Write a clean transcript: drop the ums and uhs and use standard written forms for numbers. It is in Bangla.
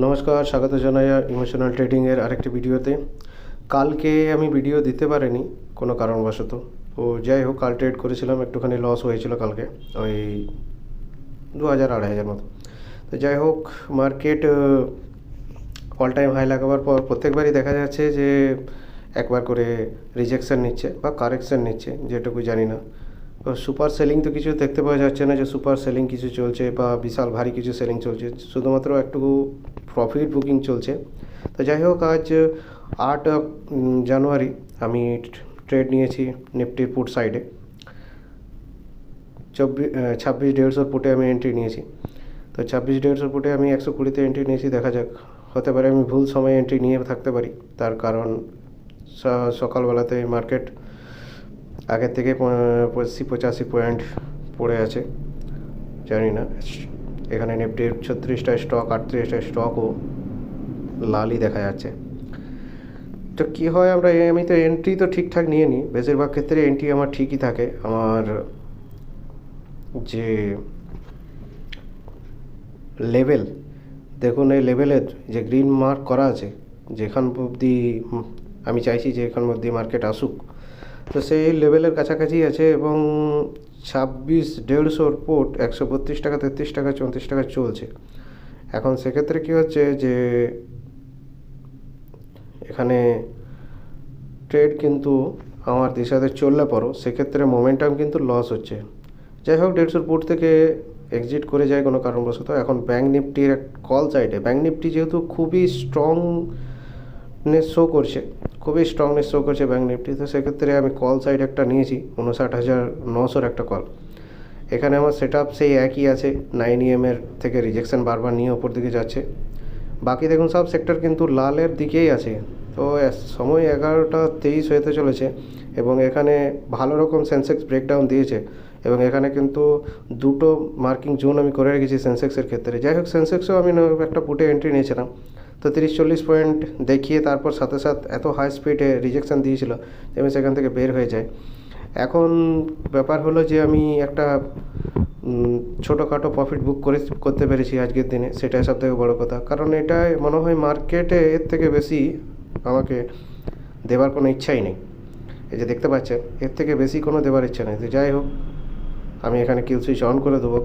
নমস্কার, স্বাগত জানাই ইমোশনাল ট্রেডিংয়ের আরেকটি ভিডিওতে। কালকে আমি ভিডিও দিতে পারিনি কোনো কারণবশত। তো যাই হোক, কাল ট্রেড করেছিলাম, একটুখানি লস হয়েছিল কালকে, ওই 2000-2500 মতো। তো যাই হোক, মার্কেট অল টাইম হাই লাগাবার পর প্রত্যেকবারই দেখা যাচ্ছে যে একবার করে রিজেকশন নিচ্ছে বা কারেকশন নিচ্ছে, যেটুকু জানি না। তো সুপার সেলিং তো কিছু দেখতে পাওয়া যাচ্ছে না যে সুপার সেলিং কিছু চলছে বা বিশাল ভারী কিছু সেলিং চলছে, শুধুমাত্র একটু প্রফিট বুকিং চলছে। তো যাই হোক, আজ 8 জানুয়ারি আমি ট্রেড নিয়েছি নিফটির পুট সাইডে। 26,150 পুটে আমি এন্ট্রি নিয়েছি। তো 26,150 পুটে আমি 120-তে এন্ট্রি নিয়েছি। দেখা যাক, হতে পারে আমি ভুল সময়ে এন্ট্রি নিয়ে থাকতে পারি, তার কারণ সকালবেলাতে মার্কেট আগের থেকে 80-85 পয়েন্ট পড়ে আছে। জানি না, এখানে নিফটির 36টা স্টক, 38টা স্টকও লালই দেখা যাচ্ছে। তো কী হয়, আমি তো এন্ট্রি তো ঠিকঠাক নিয়ে নিই, বেশিরভাগ ক্ষেত্রে এন্ট্রি আমার ঠিকই থাকে। আমার যে লেভেল দেখুন, এই লেভেলের যে গ্রিন মার্ক করা আছে, যেখান অবধি আমি চাইছি যে এখান অবধি মার্কেট আসুক, তো সেই লেভেলের কাছাকাছি আছে। এবং 26,150 পুট 132 টাকা, 33 টাকা, 34 টাকা চলছে এখন। সেক্ষেত্রে কী হচ্ছে যে এখানে ট্রেড কিন্তু আমার দিশাতে চললে পরও সেক্ষেত্রে মোমেন্টাম কিন্তু লস হচ্ছে। যাই হোক, 150 পুট থেকে এক্সিট করে যায় কোনো কারণবশত। এখন ব্যাঙ্ক নিফটির কল সাইডে, ব্যাঙ্ক নিফটি যেহেতু খুবই স্ট্রংনেস শো করছে, ব্যাঙ্ক নিফটি, তো সেক্ষেত্রে আমি কল সাইড একটা নিয়েছি 59,900 একটা কল। এখানে আমার সেট আপ সেই একই আছে, 9 EM থেকে রিজেকশন বারবার নিয়ে ওপর দিকে যাচ্ছে। বাকি দেখুন, সব সেক্টর কিন্তু লালের দিকেই আছে। তো সময় 11:23 হতে চলেছে এবং এখানে ভালো রকম সেন্সেক্স ব্রেকডাউন দিয়েছে এবং এখানে কিন্তু দুটো মার্কিং জোন আমি করে রেখেছি সেন্সেক্সের ক্ষেত্রে। যাই হোক, সেন্সেক্সও আমি একটা পুটে এন্ট্রি নিয়েছিলাম, তো 30-40 পয়েন্ট দেখিয়ে তারপর সাথে এত হাই স্পিডে রিজেকশান দিয়েছিল যে আমি সেখান থেকে বের হয়ে যাই। এখন ব্যাপার হলো যে আমি একটা ছোটোখাটো প্রফিট বুক করতে পেরেছি আজকের দিনে, সেটাই সবথেকে বড়ো কথা। কারণ এটাই মনে হয় মার্কেটে এর থেকে বেশি আমাকে দেবার কোনো ইচ্ছাই নেই। এই যে দেখতে পাচ্ছেন, এর থেকে বেশি কোনো দেবার ইচ্ছা নেই। তো যাই হোক, আমি এখানে কিল সুইচ অন করে দেবো।